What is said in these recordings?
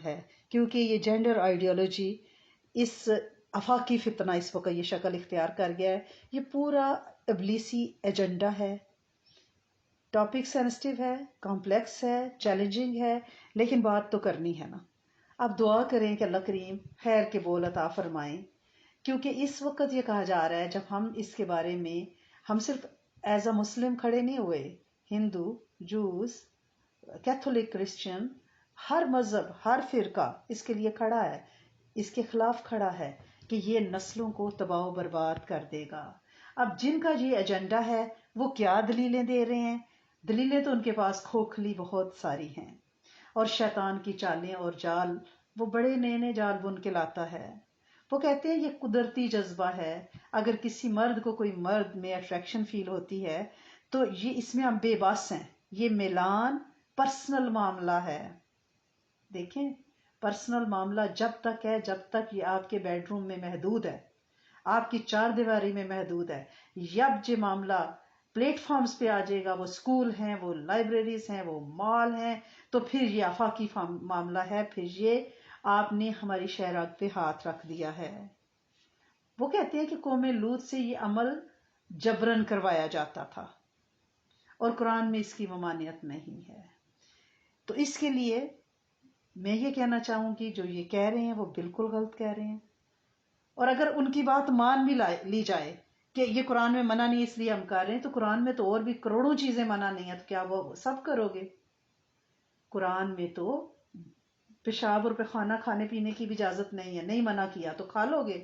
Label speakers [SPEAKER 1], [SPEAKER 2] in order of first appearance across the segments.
[SPEAKER 1] ہے، کیونکہ یہ جینڈر آئیڈیالوجی اس آفاقی فتنہ اس وقت یہ شکل اختیار کر گیا ہے. یہ پورا ابلیسی ایجنڈا ہے. ٹاپک سینسٹیو ہے، کمپلیکس ہے، چیلنجنگ ہے، لیکن بات تو کرنی ہے نا. اب دعا کریں کہ اللہ کریم خیر کے بول عطا فرمائیں، کیونکہ اس وقت یہ کہا جا رہا ہے جب ہم اس کے بارے میں ہم صرف ایز اے مسلم کھڑے نہیں ہوئے، ہندو، جوز، کیتھولک، کرسچن، ہر مذہب، ہر فرقہ اس کے لیے کھڑا ہے، اس کے خلاف کھڑا ہے کہ یہ نسلوں کو تباہ و برباد کر دے گا. اب جن کا یہ ایجنڈا ہے وہ کیا دلیلیں دے رہے ہیں؟ دلیلیں تو ان کے پاس کھوکھلی بہت ساری ہیں، اور شیطان کی چالیں اور جال وہ بڑے نئے نئے جال بن کے لاتا ہے. وہ کہتے ہیں یہ قدرتی جذبہ ہے، اگر کسی مرد کو کوئی مرد میں اٹریکشن فیل ہوتی ہے تو یہ اس میں ہم بے بس ہیں، یہ میلان پرسنل معاملہ ہے. دیکھیں، پرسنل معاملہ جب تک ہے جب تک یہ آپ کے بیڈ روم میں محدود ہے، آپ کی چار دیواری میں محدود ہے. جب یہ معاملہ پلیٹ فارمز پہ آ جائے گا، وہ اسکول ہیں، وہ لائبریریز ہیں، وہ مال ہیں، تو پھر یہ آفاقی معاملہ ہے، پھر یہ آپ نے ہماری شہراگ پہ ہاتھ رکھ دیا ہے. وہ کہتے ہیں کہ قوم لوط سے یہ عمل جبرن کروایا جاتا تھا اور قرآن میں اس کی ممانعت نہیں ہے. تو اس کے لیے میں یہ کہنا چاہوں گی جو یہ کہہ رہے ہیں وہ بالکل غلط کہہ رہے ہیں. اور اگر ان کی بات مان بھی لی جائے کہ یہ قرآن میں منع نہیں اس لیے ہم کر رہے ہیں، تو قرآن میں تو اور بھی کروڑوں چیزیں منع نہیں ہیں، تو کیا وہ سب کرو گے؟ قرآن میں تو پیشاب اور پیخانہ کھانے پینے کی بھی اجازت نہیں ہے، نہیں منع کیا تو کھا لو گے.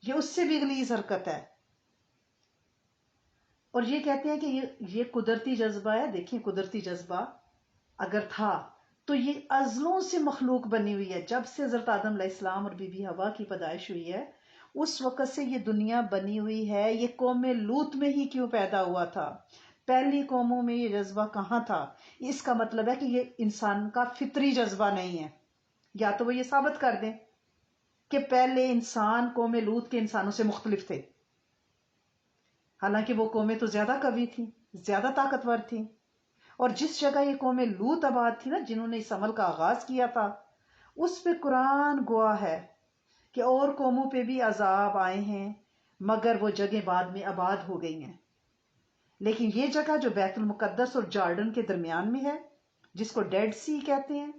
[SPEAKER 1] یہ اس سے بھی غلیظ حرکت ہے. اور یہ کہتے ہیں کہ یہ قدرتی جذبہ ہے. دیکھیں، قدرتی جذبہ اگر تھا تو یہ ازلوں سے مخلوق بنی ہوئی ہے. جب سے حضرت آدم علیہ السلام اور بی بی حوا کی پیدائش ہوئی ہے اس وقت سے یہ دنیا بنی ہوئی ہے. یہ قوم لوط میں ہی کیوں پیدا ہوا تھا؟ پہلی قوموں میں یہ جذبہ کہاں تھا؟ اس کا مطلب ہے کہ یہ انسان کا فطری جذبہ نہیں ہے. یا تو وہ یہ ثابت کر دیں کہ پہلے انسان قوم لوط کے انسانوں سے مختلف تھے، حالانکہ وہ قومیں تو زیادہ قوی تھیں، زیادہ طاقتور تھیں. اور جس جگہ یہ قوم لوط آباد تھی نا، جنہوں نے اس عمل کا آغاز کیا تھا، اس پہ قرآن گواہ ہے کہ اور قوموں پہ بھی عذاب آئے ہیں، مگر وہ جگہ بعد میں آباد ہو گئی ہیں. لیکن یہ جگہ جو بیت المقدس اور جارڈن کے درمیان میں ہے، جس کو ڈیڈ سی کہتے ہیں،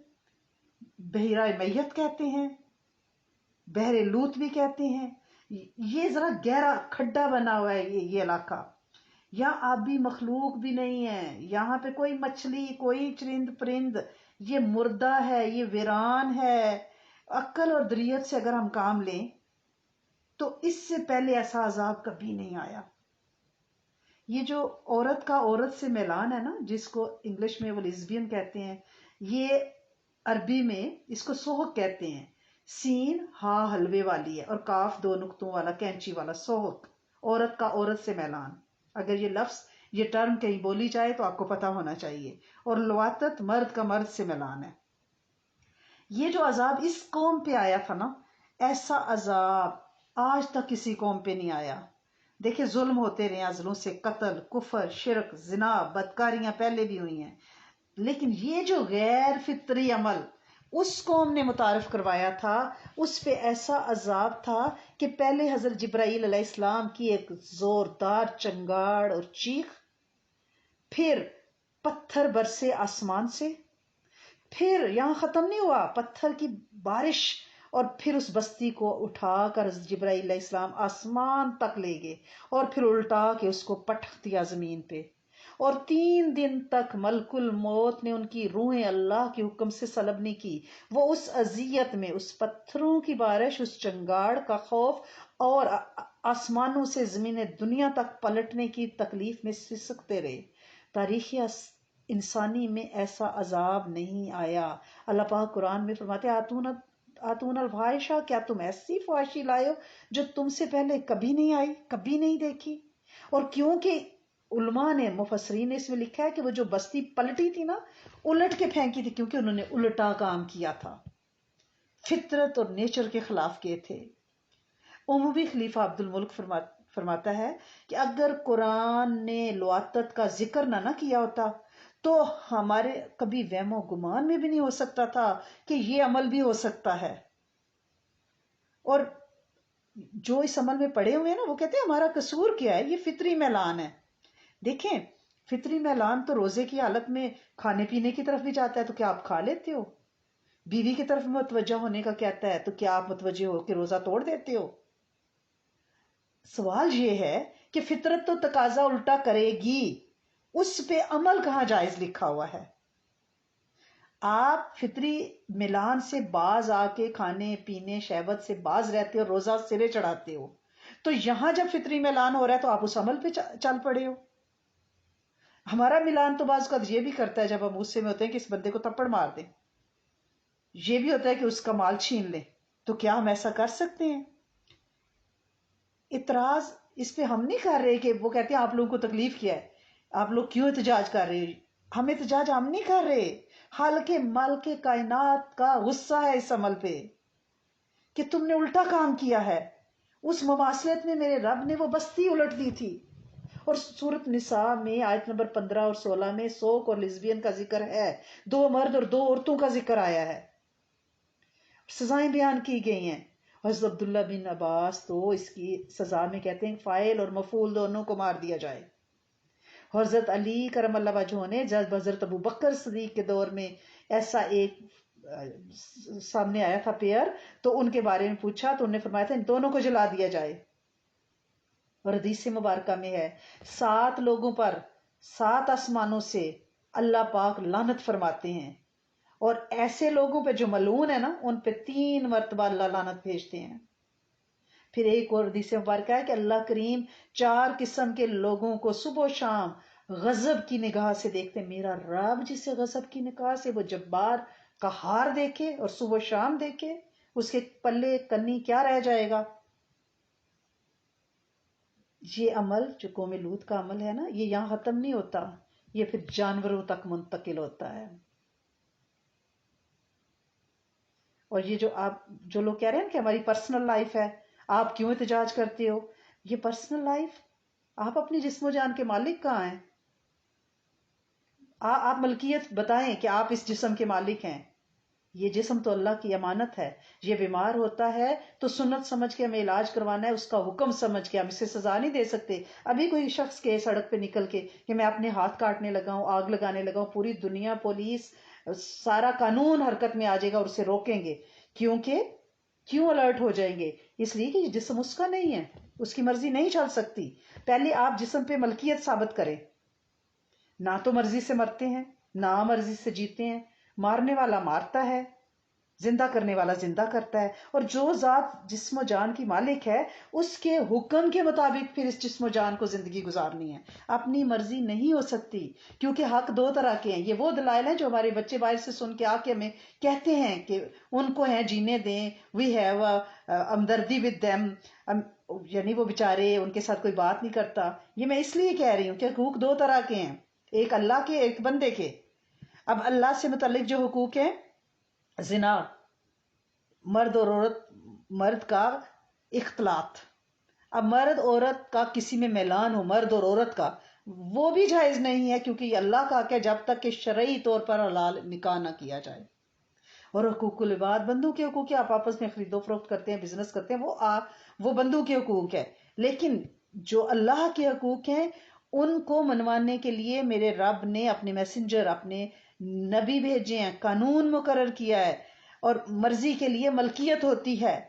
[SPEAKER 1] بحیرہ میت کہتے ہیں، بحر لوط بھی کہتے ہیں، یہ ذرا گہرا کھڈا بنا ہوا ہے یہ علاقہ. یہاں آبی مخلوق بھی نہیں ہے، یہاں پہ کوئی مچھلی، کوئی چرند پرند، یہ مردہ ہے، یہ ویران ہے. عقل اور دریت سے اگر ہم کام لیں تو اس سے پہلے ایسا عذاب کبھی نہیں آیا. یہ جو عورت کا عورت سے میلان ہے نا، جس کو انگلش میں وہ لیزبین کہتے ہیں، یہ عربی میں اس کو سوہک کہتے ہیں. سین ہا حلوے والی ہے اور کاف دو نقطوں والا کینچی والا، سوہک، عورت کا عورت سے میلان. اگر یہ لفظ، یہ ٹرم کہیں بولی جائے تو آپ کو پتا ہونا چاہیے. اور لواطت مرد کا مرد سے میلان ہے. یہ جو عذاب اس قوم پہ آیا تھا نا، ایسا عذاب آج تک کسی قوم پہ نہیں آیا. دیکھیں، ظلم ہوتے رہے ازلوں سے، قتل، کفر، شرک، زنا، بدکاریاں پہلے بھی ہوئی ہیں، لیکن یہ جو غیر فطری عمل اس قوم نے متعارف کروایا تھا، اس پہ ایسا عذاب تھا کہ پہلے حضرت جبرائیل علیہ السلام کی ایک زوردار چنگاڑ اور چیخ، پھر پتھر برسے آسمان سے، پھر یہاں ختم نہیں ہوا، پتھر کی بارش، اور پھر اس بستی کو اٹھا کر حضرت جبرائیل علیہ السلام آسمان تک لے گئے اور پھر الٹا کے اس کو پٹخ دیا زمین پہ. اور 3 دن تک ملک الموت نے ان کی روحیں اللہ کے حکم سے سلب نہیں کی. وہ اس اذیت میں، اس پتھروں کی بارش، اس چنگاڑ کا خوف اور آسمانوں سے زمین دنیا تک پلٹنے کی تکلیف میں سسکتے رہے. تاریخ انسانی میں ایسا عذاب نہیں آیا. اللہ پاک قرآن میں فرماتے آتون الفاحشہ، کیا تم ایسی فحاشی لائے ہو جو تم سے پہلے کبھی نہیں آئی، کبھی نہیں دیکھی. اور کیونکہ علماء نے، مفسرین نے اس میں لکھا ہے کہ وہ جو بستی پلٹی تھی نا، الٹ کے پھینکی تھی، کیونکہ انہوں نے الٹا کام کیا تھا، فطرت اور نیچر کے خلاف کیے تھے. عموی خلیفہ عبد الملک فرماتا ہے کہ اگر قرآن نے لواطت کا ذکر نہ کیا ہوتا تو ہمارے کبھی وہم و گمان میں بھی نہیں ہو سکتا تھا کہ یہ عمل بھی ہو سکتا ہے. اور جو اس عمل میں پڑے ہوئے ہیں نا وہ کہتے ہیں ہمارا قصور کیا ہے, یہ فطری میلان ہے. دیکھیں فطری میلان تو روزے کی حالت میں کھانے پینے کی طرف بھی جاتا ہے, تو کیا آپ کھا لیتے ہو؟ بیوی کی طرف متوجہ ہونے کا کہتا ہے, تو کیا آپ متوجہ ہو کے روزہ توڑ دیتے ہو؟ سوال یہ ہے کہ فطرت تو تقاضا الٹا کرے گی, اس پہ عمل کہاں جائز لکھا ہوا ہے؟ آپ فطری میلان سے باز آ کے کھانے پینے شہوت سے باز رہتے ہو, روزہ سرے چڑھاتے ہو, تو یہاں جب فطری میلان ہو رہا ہے تو آپ اس عمل پہ چل پڑے ہو. ہمارا میلان تو بعض اوقات یہ بھی کرتا ہے جب ہم غصے میں ہوتے ہیں کہ اس بندے کو تھپڑ مار دیں, یہ بھی ہوتا ہے کہ اس کا مال چھین لیں. تو کیا ہم ایسا کر سکتے ہیں؟ اعتراض اس پہ ہم نہیں کر رہے کہ وہ کہتے ہیں آپ لوگوں کو تکلیف کیا ہے, آپ لوگ کیوں احتجاج کر رہے ہیں. ہم احتجاج ہم نہیں کر رہے, حالکہ مل کے کائنات کا غصہ ہے اس عمل پہ کہ تم نے الٹا کام کیا ہے. اس مواصلت میں میرے رب نے وہ بستی الٹ دی تھی. اور سورۃ نساء میں آیت نمبر 15 اور 16 میں سوک اور لیزبین کا ذکر ہے, 2 مرد اور 2 عورتوں کا ذکر آیا ہے, سزائیں بیان کی گئی ہیں. حضرت عبداللہ بن عباس تو اس کی سزا میں کہتے ہیں فاعل اور مفعول دونوں کو مار دیا جائے. حضرت علی کرم اللہ وجہہ نے جب حضرت ابو بکر صدیق کے دور میں ایسا ایک سامنے آیا تھا پیئر, تو ان کے بارے میں پوچھا تو انہوں نے فرمایا تھا ان دونوں کو جلا دیا جائے. اور حدیث مبارکہ میں ہے 7 لوگوں پر 7 آسمانوں سے اللہ پاک لعنت فرماتے ہیں, اور ایسے لوگوں پہ جو ملعون ہے نا ان پہ 3 مرتبہ اللہ لعنت بھیجتے ہیں. پھر ایک اور حدیث مبارکہ ہے کہ اللہ کریم 4 قسم کے لوگوں کو صبح و شام غضب کی نگاہ سے دیکھتے ہیں. میرا رب جسے غضب کی نگاہ سے وہ جبار کا ہار دیکھے اور صبح و شام دیکھے, اس کے پلے کنی کیا رہ جائے گا. یہ عمل جو قوم لوط کا عمل ہے نا, یہ یہاں ختم نہیں ہوتا, یہ پھر جانوروں تک منتقل ہوتا ہے. اور یہ جو لوگ کہہ رہے ہیں کہ ہماری پرسنل لائف ہے, آپ کیوں احتجاج کرتے ہو, یہ پرسنل لائف, آپ اپنی جسم و جان کے مالک کہاں ہیں؟ آپ ملکیت بتائیں کہ آپ اس جسم کے مالک ہیں. یہ جسم تو اللہ کی امانت ہے. یہ بیمار ہوتا ہے تو سنت سمجھ کے ہمیں علاج کروانا ہے, اس کا حکم سمجھ کے, ہم اسے سزا نہیں دے سکتے. ابھی کوئی شخص کے سڑک پہ نکل کے کہ میں اپنے ہاتھ کاٹنے لگا ہوں, آگ لگانے لگا ہوں, پوری دنیا پولیس سارا قانون حرکت میں آ جائے گا اور اسے روکیں گے. کیوں الرٹ ہو جائیں گے؟ اس لیے کہ یہ جسم اس کا نہیں ہے, اس کی مرضی نہیں چل سکتی. پہلے آپ جسم پہ ملکیت ثابت کریں. نہ تو مرضی سے مرتے ہیں, نہ مرضی سے جیتے ہیں. مارنے والا مارتا ہے, زندہ کرنے والا زندہ کرتا ہے. اور جو ذات جسم و جان کی مالک ہے اس کے حکم کے مطابق پھر اس جسم و جان کو زندگی گزارنی ہے. اپنی مرضی نہیں ہو سکتی, کیونکہ حق 2 طرح کے ہیں. یہ وہ دلائل ہیں جو ہمارے بچے باہر سے سن کے آ کے ہمیں کہتے ہیں کہ ان کو ہیں جینے دیں, وی ہیو ہمدردی ود دیم, یعنی وہ بیچارے, ان کے ساتھ کوئی بات نہیں کرتا. یہ میں اس لیے کہہ رہی ہوں کہ حقوق 2 طرح کے ہیں, ایک اللہ کے, ایک بندے کے. اب اللہ سے متعلق جو حقوق ہیں, زنا, مرد اور عورت, مرد کا اختلاط, اب مرد عورت کا کسی میں میلان ہو, مرد اور عورت کا, وہ بھی جائز نہیں ہے, کیونکہ یہ اللہ کا حق ہے جب تک کہ شرعی طور پر حلال نکاح نہ کیا جائے. اور حقوق العباد, بندوں کے حقوق, آپ آپس میں خرید و فروخت کرتے ہیں, بزنس کرتے ہیں, وہ بندوں کے حقوق ہے. لیکن جو اللہ کے حقوق ہیں ان کو منوانے کے لیے میرے رب نے اپنے میسنجر, اپنے نبی بھیجے ہیں, قانون مقرر کیا ہے, اور مرضی کے لیے ملکیت ہوتی ہے.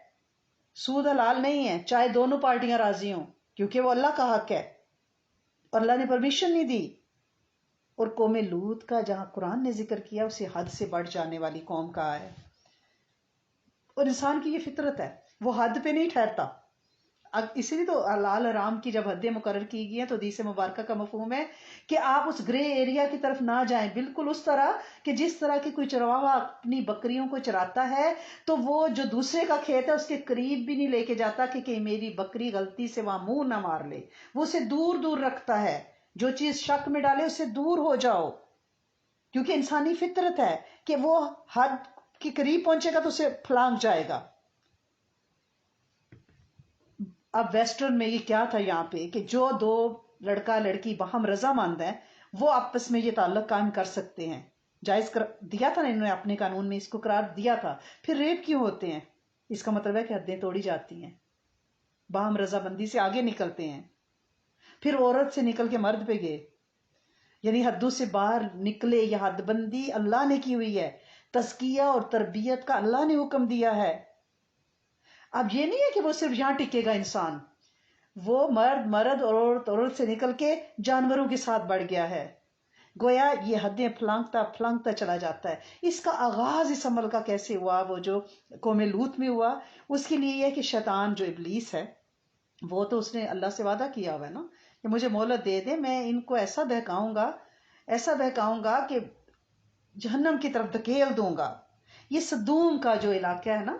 [SPEAKER 1] سود حلال نہیں ہے چاہے دونوں پارٹیاں راضی ہوں, کیونکہ وہ اللہ کا حق ہے اور اللہ نے پرمیشن نہیں دی. اور قوم لوط کا جہاں قرآن نے ذکر کیا اسے حد سے بڑھ جانے والی قوم کہا ہے. اور انسان کی یہ فطرت ہے, وہ حد پہ نہیں ٹھہرتا. اب اسی لیے تو حلال حرام کی جب حدیں مقرر کی گئی ہیں تو حدیث مبارکہ کا مفہوم ہے کہ آپ اس گرے ایریا کی طرف نہ جائیں. بالکل اس طرح کہ جس طرح کی کوئی چرواہا اپنی بکریوں کو چراتا ہے تو وہ جو دوسرے کا کھیت ہے اس کے قریب بھی نہیں لے کے جاتا کہ میری بکری غلطی سے وہاں منہ نہ مار لے. وہ اسے دور دور رکھتا ہے, جو چیز شک میں ڈالے اس سے دور ہو جاؤ, کیونکہ انسانی فطرت ہے کہ وہ حد کے قریب پہنچے گا تو اسے پھلانگ جائے گا. اب ویسٹرن میں یہ کیا تھا یہاں پہ کہ جو 2 لڑکا لڑکی باہم رضامند ہیں وہ آپس میں یہ تعلق قائم کر سکتے ہیں. جائز دیا تھا نا انہوں نے اپنے قانون میں، اس کو قرار دیا تھا. پھر ریپ کیوں ہوتے ہیں؟ اس کا مطلب ہے کہ حدیں توڑی جاتی ہیں، باہم رضامندی سے آگے نکلتے ہیں. پھر عورت سے نکل کے مرد پہ گئے، یعنی حدوں سے باہر نکلے. یہ حد بندی اللہ نے کی ہوئی ہے، تزکیہ اور تربیت کا اللہ نے حکم دیا ہے. اب یہ نہیں ہے کہ وہ صرف یہاں ٹکے گا انسان، وہ مرد اور عورت سے نکل کے جانوروں کے ساتھ بڑھ گیا ہے. گویا یہ حدیں پھلانگتا چلا جاتا ہے. اس کا آغاز اس عمل کا کیسے ہوا؟ وہ جو قوم لوط میں ہوا، اس کے لیے یہ ہے کہ شیطان جو ابلیس ہے، وہ تو اس نے اللہ سے وعدہ کیا ہوا ہے نا کہ مجھے مہلت دے دے، میں ان کو ایسا بہکاؤں گا کہ جہنم کی طرف دھکیل دوں گا. یہ صدوم کا جو علاقہ ہے نا،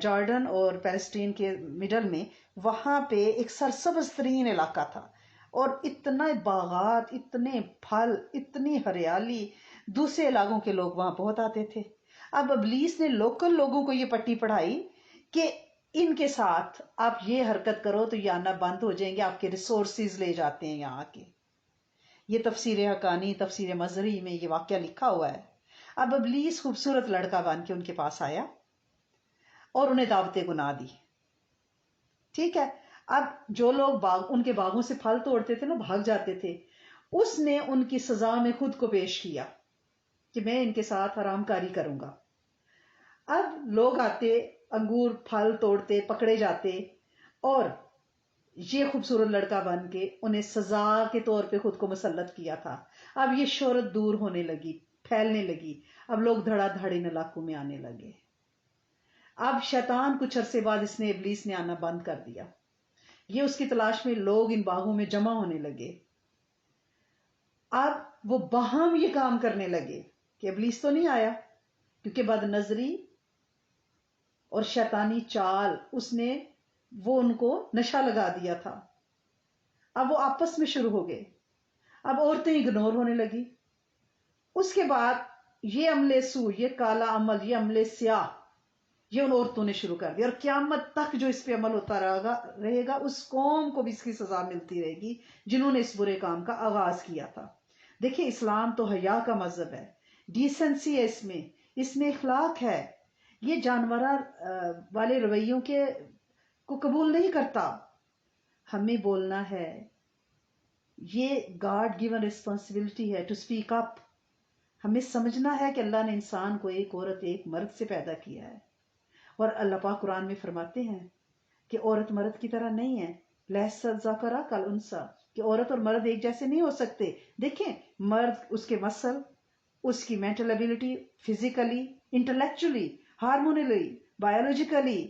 [SPEAKER 1] جارڈن اور پیلسٹین کے مڈل میں، وہاں پہ ایک سرسبز ترین علاقہ تھا، اور اتنا باغات، اتنے پھل، اتنی ہریالی، دوسرے علاقوں کے لوگ وہاں بہت آتے تھے. اب ابلیس نے لوکل لوگوں کو یہ پٹی پڑھائی کہ ان کے ساتھ آپ یہ حرکت کرو تو یہ آنا بند ہو جائیں گے، آپ کے ریسورسز لے جاتے ہیں یہاں کے. یہ تفسیر حقانی، تفسیر مظہری میں یہ واقعہ لکھا ہوا ہے. اب ابلیس خوبصورت لڑکا بن کے ان کے پاس آیا اور انہیں دعوت گناہ دی. ٹھیک ہے، اب جو لوگ ان کے باغوں سے پھل توڑتے تھے نا، بھاگ جاتے تھے. اس نے ان کی سزا میں خود کو پیش کیا کہ میں ان کے ساتھ حرام کاری کروں گا. اب لوگ آتے، انگور پھل توڑتے، پکڑے جاتے، اور یہ خوبصورت لڑکا بن کے انہیں سزا کے طور پہ خود کو مسلط کیا تھا. اب یہ شہرت دور ہونے لگی، پھیلنے لگی. اب لوگ دھڑا دھڑ ان علاقوں میں آنے لگے. اب شیطان کچھ عرصے بعد ابلیس نے آنا بند کر دیا. یہ اس کی تلاش میں لوگ ان باغوں میں جمع ہونے لگے. اب وہ باہم یہ کام کرنے لگے کہ ابلیس تو نہیں آیا، کیونکہ بد نظری اور شیطانی چال اس نے وہ ان کو نشہ لگا دیا تھا. اب وہ آپس میں شروع ہو گئے. اب عورتیں اگنور ہونے لگی. اس کے بعد یہ عملے سو، یہ کالا عمل، یہ عملے سیاہ، یہ ان عورتوں نے شروع کر دیا. اور قیامت تک جو اس پہ عمل ہوتا رہے گا، اس قوم کو بھی اس کی سزا ملتی رہے گی جنہوں نے اس برے کام کا آغاز کیا تھا. دیکھیں، اسلام تو حیا کا مذہب ہے، ڈیسنسی ہے، اس میں اخلاق ہے. یہ جانور والے رویوں کو قبول نہیں کرتا. ہمیں بولنا ہے، یہ گاڈ گیون ریسپانسبلٹی ہے ٹو سپیک اپ. ہمیں سمجھنا ہے کہ اللہ نے انسان کو ایک عورت ایک مرد سے پیدا کیا ہے، اور اللہ پاک قرآن میں فرماتے ہیں کہ عورت مرد کی طرح نہیں ہے. لیس الذکر کالانثی، کہ عورت اور مرد ایک جیسے نہیں ہو سکتے. دیکھیں، مرد، اس کے مسل، اس کی mental ability, physically, intellectually, hormonally, biologically,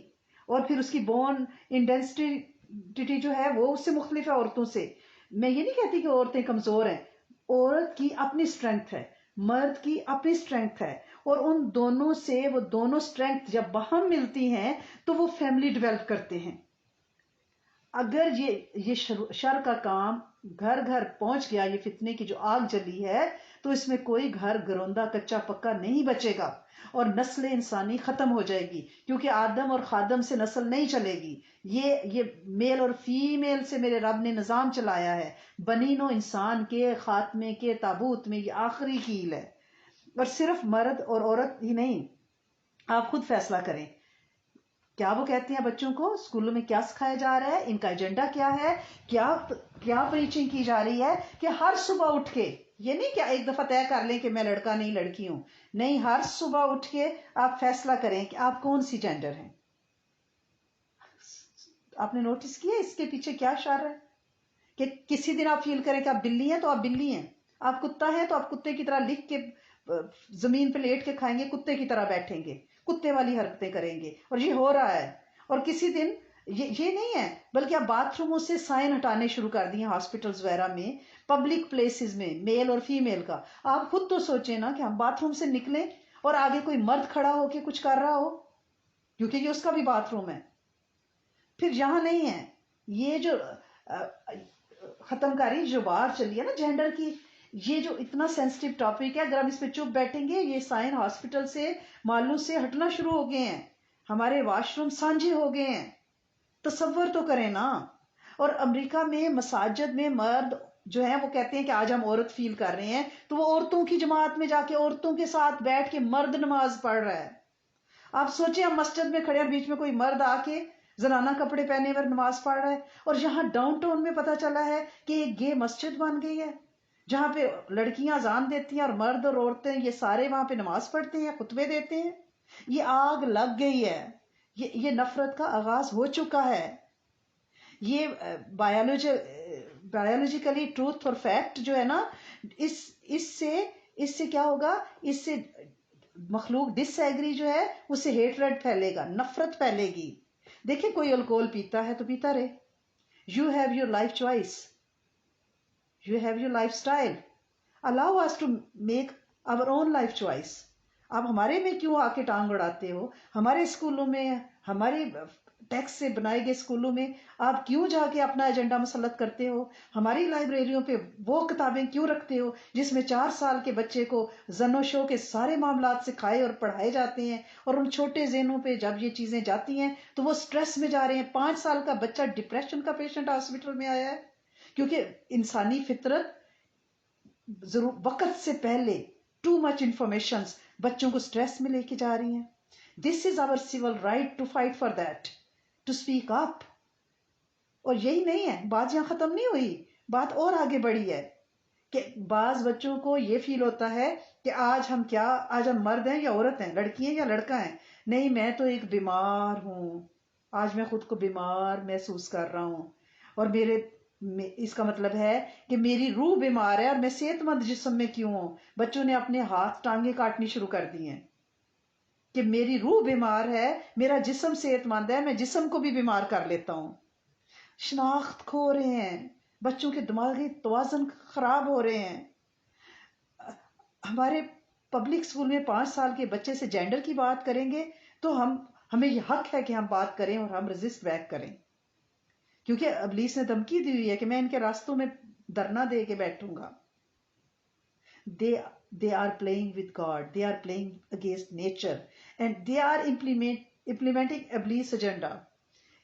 [SPEAKER 1] اور پھر اس کی بون انڈینسٹی جو ہے وہ اس سے مختلف ہے عورتوں سے. میں یہ نہیں کہتی کہ عورتیں کمزور ہیں. عورت کی اپنی اسٹرینگتھ ہے، مرد کی اپنی اسٹرینگتھ ہے، اور ان دونوں سے وہ دونوں اسٹرینگتھ جب باہم ملتی ہیں تو وہ فیملی ڈیولپ کرتے ہیں. اگر یہ شر کا کام گھر گھر پہنچ گیا، یہ فتنے کی جو آگ جلی ہے، تو اس میں کوئی گھر گروندہ کچا پکا نہیں بچے گا، اور نسل انسانی ختم ہو جائے گی. کیونکہ آدم اور خادم سے نسل نہیں چلے گی. یہ میل اور فیمیل سے میرے رب نے نظام چلایا ہے. بنین و انسان کے خاتمے کے تابوت میں یہ آخری کیل ہے. اور صرف مرد اور عورت ہی نہیں، آپ خود فیصلہ کریں. کیا وہ کہتے ہیں بچوں کو اسکولوں میں کیا سکھایا جا رہا ہے، ان کا ایجنڈا کیا ہے، کیا پریچنگ کی جا رہی ہے؟ کہ ہر صبح اٹھ کے، یہ نہیں کہ ایک دفعہ طے کر لیں کہ میں لڑکا نہیں لڑکی ہوں. نہیں، ہر صبح اٹھ کے آپ فیصلہ کریں کہ آپ کون سی جینڈر ہیں. آپ نے نوٹس کیا اس کے پیچھے کیا اشارہ ہے؟ کہ کسی دن آپ فیل کریں کہ آپ بلی ہیں تو آپ بلی ہیں، آپ کتا ہیں تو آپ کتے کی طرح لکھ کے زمین پہ لیٹ کے کھائیں گے، کتے کی طرح بیٹھیں گے، کتے والی حرکتیں کریں گے. اور یہ ہو رہا ہے. اور کسی دن یہ نہیں ہے، بلکہ آپ باتھ روموں سے سائن ہٹانے شروع کر دیے، ہاسپٹلز وغیرہ میں، پبلک پلیسز میں، میل اور فیمیل کا. آپ خود تو سوچیں نا کہ ہم باتھ روم سے نکلیں اور آگے کوئی مرد کھڑا ہو کے کچھ کر رہا ہو، کیونکہ یہ اس کا بھی باتھ روم ہے. پھر یہاں نہیں ہے. یہ جو ختم کاری جو بات چلی ہے نا جینڈر کی، یہ جو اتنا سینسٹیو ٹاپک ہے، اگر ہم اس پہ چپ بیٹھیں گے، یہ سائن ہاسپٹل سے، مالوں سے ہٹنا شروع ہو گئے ہیں. ہمارے واش روم سانجے ہو گئے ہیں. تصور تو کریں نا. اور امریکہ میں مساجد میں مرد جو ہیں وہ کہتے ہیں کہ آج ہم عورت فیل کر رہے ہیں، تو وہ عورتوں کی جماعت میں جا کے عورتوں کے ساتھ بیٹھ کے مرد نماز پڑھ رہا ہے. آپ سوچیں ہم مسجد میں کھڑے اور بیچ میں کوئی مرد آ کے زنانہ کپڑے پہنے ہوئے نماز پڑھ رہا ہے، اور یہاں ڈاؤن ٹاؤن میں پتا چلا ہے کہ ایک گے مسجد بن گئی ہے جہاں پہ لڑکیاں اذان دیتی ہیں اور مرد اور عورتیں یہ سارے وہاں پہ نماز پڑھتے ہیں، خطبے دیتے ہیں. یہ آگ لگ گئی ہے، یہ نفرت کا آغاز ہو چکا ہے. یہ بایولوجیکلی ٹروتھ اور فیکٹ جو ہے نا، اس سے کیا ہوگا، اس سے مخلوق ڈس ایگری جو ہے اس سے ہیٹریڈ پھیلے گا، نفرت پھیلے گی. دیکھیں کوئی الکوہل پیتا ہے تو پیتا رہے. You have your life choice, you have your life style. Allow us to make our own life choice. آپ ہمارے میں کیوں آ کے ٹانگ اڑاتے ہو؟ ہمارے اسکولوں میں، ہمارے ٹیکس سے بنائے گئے اسکولوں میں آپ کیوں جا کے اپنا ایجنڈا مسلط کرتے ہو؟ ہماری لائبریریوں پہ وہ کتابیں کیوں رکھتے ہو جس میں 4 سال کے بچے کو زن و شو کے سارے معاملات سکھائے اور پڑھائے جاتے ہیں، اور ان چھوٹے ذہنوں پہ جب یہ چیزیں جاتی ہیں تو وہ سٹریس میں جا رہے ہیں. 5 سال کا بچہ ڈپریشن کا پیشنٹ ہاسپٹل میں آیا ہے کیونکہ انسانی فطرت ضرور وقت سے پہلے ٹو مچ انفارمیشن بچوں کو سٹریس میں لے کے جا رہی ہیں. This is our civil right to fight for that, to speak up. اور یہی نہیں ہے بات، یہاں ختم نہیں ہوئی، بات اور آگے بڑھی ہے کہ بعض بچوں کو یہ فیل ہوتا ہے کہ آج ہم مرد ہیں یا عورت ہیں، لڑکی ہیں یا لڑکا ہیں. نہیں، میں تو ایک بیمار ہوں، آج میں خود کو بیمار محسوس کر رہا ہوں، اور اس کا مطلب ہے کہ میری روح بیمار ہے اور میں صحت مند جسم میں کیوں ہوں. بچوں نے اپنے ہاتھ ٹانگیں کاٹنی شروع کر دی ہیں کہ میری روح بیمار ہے، میرا جسم صحت مند ہے، میں جسم کو بھی بیمار کر لیتا ہوں. شناخت کھو رہے ہیں، بچوں کے دماغی توازن خراب ہو رہے ہیں. ہمارے پبلک اسکول میں 5 سال کے بچے سے جینڈر کی بات کریں گے تو ہمیں یہ حق ہے کہ ہم بات کریں اور ہم ریزسٹ بیک کریں، کیونکہ ابلیس نے دھمکی دی ہوئی ہے کہ میں ان کے راستوں میں دھرنا دے کے بیٹھوں گا. They are playing with God, they are playing against nature, and they are implementing ابلیس ایجنڈا.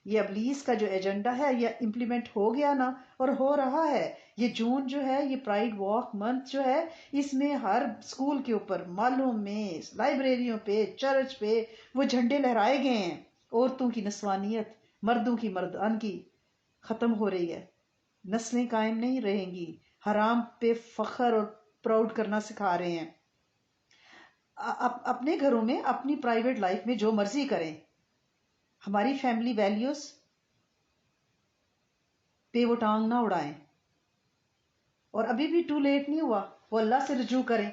[SPEAKER 1] یہ ابلیس کا جو ایجنڈا ہے یہ امپلیمنٹ ہو گیا نا، اور ہو رہا ہے. یہ جون جو ہے، یہ پرائڈ واک منتھ جو ہے، اس میں ہر اسکول کے اوپر، مالوں میں، لائبریریوں پہ، چرچ پہ وہ جھنڈے لہرائے گئے ہیں. عورتوں کی نسوانیت، مردوں کی مردانگی ختم ہو رہی ہے، نسلیں قائم نہیں رہیں گی. حرام پہ فخر اور پراؤڈ کرنا سکھا رہے ہیں. اپنے گھروں میں، اپنی پرائیویٹ لائف میں جو مرضی کریں، ہماری فیملی ویلیوز پہ وہ ٹانگ نہ اڑائیں. اور ابھی بھی ٹو لیٹ نہیں ہوا، وہ اللہ سے رجوع کریں،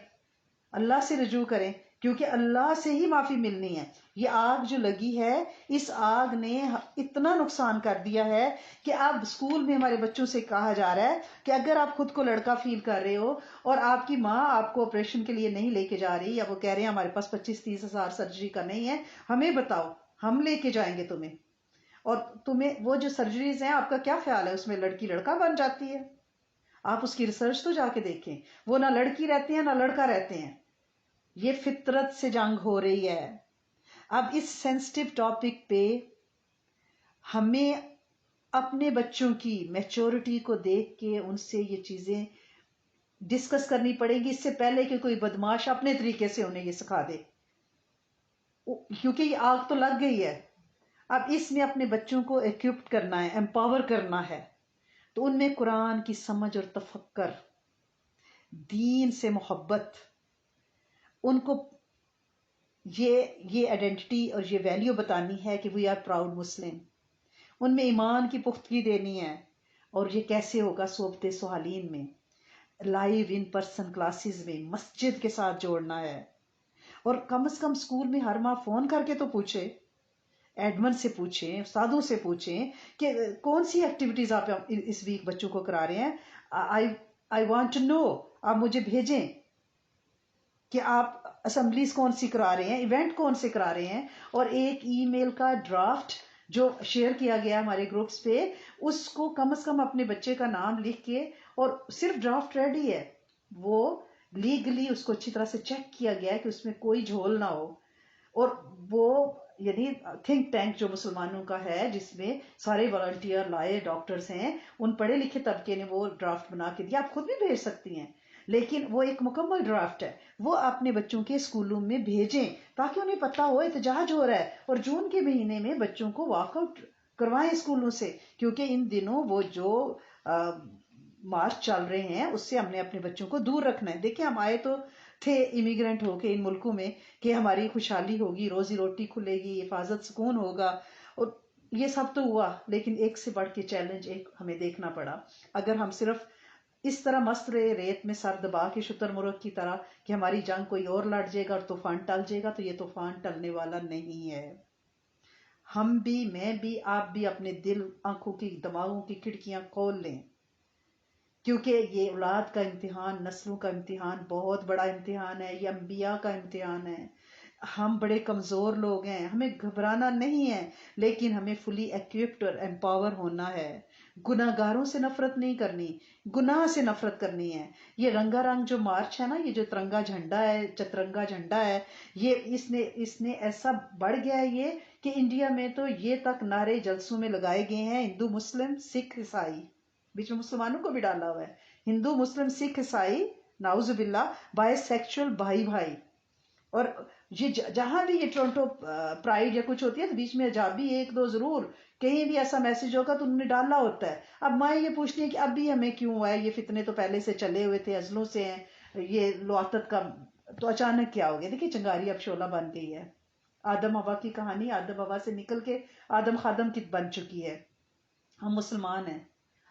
[SPEAKER 1] اللہ سے رجوع کریں، کیونکہ اللہ سے ہی معافی ملنی ہے. یہ آگ جو لگی ہے، اس آگ نے اتنا نقصان کر دیا ہے کہ اب اسکول میں ہمارے بچوں سے کہا جا رہا ہے کہ اگر آپ خود کو لڑکا فیل کر رہے ہو اور آپ کی ماں آپ کو آپریشن کے لیے نہیں لے کے جا رہی، یا وہ کہہ رہے ہیں ہمارے پاس 25-30 ہزار سرجری کا نہیں ہے، ہمیں بتاؤ، ہم لے کے جائیں گے تمہیں. اور تمہیں وہ جو سرجریز ہیں، آپ کا کیا خیال ہے اس میں لڑکی لڑکا بن جاتی ہے؟ آپ اس کی ریسرچ تو جا کے دیکھیں، وہ نہ لڑکی رہتے ہیں نہ لڑکا رہتے ہیں. یہ فطرت سے جنگ ہو رہی ہے. اب اس سینسٹیو ٹاپک پہ ہمیں اپنے بچوں کی میچورٹی کو دیکھ کے ان سے یہ چیزیں ڈسکس کرنی پڑے گی، اس سے پہلے کہ کوئی بدماش اپنے طریقے سے انہیں یہ سکھا دے، کیونکہ یہ آگ تو لگ گئی ہے. اب اس میں اپنے بچوں کو ایکوپڈ کرنا ہے، امپاور کرنا ہے، تو ان میں قرآن کی سمجھ اور تفکر، دین سے محبت، ان کو یہ آئیڈینٹی اور یہ ویلیو بتانی ہے کہ وی آر پراؤڈ مسلم. ان میں ایمان کی پختگی دینی ہے. اور یہ کیسے ہوگا؟ صحبت صالحین میں، لائیو ان پرسن کلاسز میں، مسجد کے ساتھ جوڑنا ہے. اور کم از کم اسکول میں ہر ماہ فون کر کے تو پوچھے، ایڈمن سے پوچھیں، استادوں سے پوچھیں کہ کون سی ایکٹیویٹیز آپ اس ویک بچوں کو کرا رہے ہیں. I want to know. آپ مجھے بھیجیں کہ آپ اسمبلیز کون سی کرا رہے ہیں، ایونٹ کون سے کرا رہے ہیں. اور ایک ای میل کا ڈرافٹ جو شیئر کیا گیا ہمارے گروپس پہ، اس کو کم از کم اپنے بچے کا نام لکھ کے، اور صرف ڈرافٹ ریڈی ہے، وہ لیگلی اس کو اچھی طرح سے چیک کیا گیا ہے کہ اس میں کوئی جھول نہ ہو، اور وہ یعنی تھنک ٹینک جو مسلمانوں کا ہے جس میں سارے والنٹیئر لائے ڈاکٹرز ہیں، ان پڑھے لکھے طبقے نے وہ ڈرافٹ بنا کے دیا. آپ خود بھی بھیج سکتی ہیں، لیکن وہ ایک مکمل ڈرافٹ ہے، وہ اپنے بچوں کے اسکولوں میں بھیجیں تاکہ انہیں پتہ ہو احتجاج ہو رہا ہے. اور جون کے مہینے میں بچوں کو واک آؤٹ کروائیں اسکولوں سے، کیونکہ ان دنوں وہ جو مارچ چل رہے ہیں اس سے ہم نے اپنے بچوں کو دور رکھنا ہے. دیکھیں ہم آئے تو تھے امیگرینٹ ہو کے ان ملکوں میں کہ ہماری خوشحالی ہوگی، روزی روٹی کھلے گی، حفاظت سکون ہوگا، اور یہ سب تو ہوا، لیکن ایک سے بڑھ کے چیلنج ایک ہمیں دیکھنا پڑا. اگر ہم صرف اس طرح مست رہے ریت میں سر دبا کے شتر مرغ کی طرح کہ ہماری جنگ کوئی اور لڑ جائے گا اور طوفان ٹل جائے گا، تو یہ طوفان ٹلنے والا نہیں ہے. ہم بھی، میں بھی، آپ بھی اپنے دل، آنکھوں کی، دماغوں کی کھڑکیاں کھول لیں، کیونکہ یہ اولاد کا امتحان، نسلوں کا امتحان بہت بڑا امتحان ہے. یہ انبیاء کا امتحان ہے. ہم بڑے کمزور لوگ ہیں، ہمیں گھبرانا نہیں ہے، لیکن ہمیں فلی ایکوپڈ اور امپاور ہونا ہے. گناہ گاروں سے نفرت نہیں کرنی، گناہ سے نفرت کرنی ہے. یہ رنگا رنگ جو مارچ ہے نا، یہ جو ترنگا جھنڈا ہے، چترنگا جھنڈا ہے، یہ اس نے ایسا بڑھ گیا ہے یہ کہ انڈیا میں تو یہ تک نعرے جلسوں میں لگائے گئے ہیں، ہندو مسلم سکھ عیسائی، بیچ میں مسلمانوں کو بھی ڈالا ہوا ہے، ہندو مسلم سکھ عیسائی، نعوذ باللہ، بائی سیکچول بھائی بھائی. اور یہ جہاں بھی یہ ٹورنٹو پرائیڈ یا کچھ ہوتی ہے تو بیچ میں جب بھی ایک دو ضرور کہیں بھی ایسا میسج ہوگا تو انہوں نے ڈالا ہوتا ہے. اب مائیں یہ پوچھتی ہیں کہ اب بھی ہمیں کیوں ہوا ہے، یہ فتنے تو پہلے سے چلے ہوئے تھے، ازلوں سے ہیں، یہ لواطت کا تو اچانک کیا ہو گیا. دیکھیے چنگاری اب شعلہ بن گئی ہے. آدم ہوا کی کہانی آدم ہوا سے نکل کے آدم خادم کی بن چکی ہے. ہم مسلمان ہیں،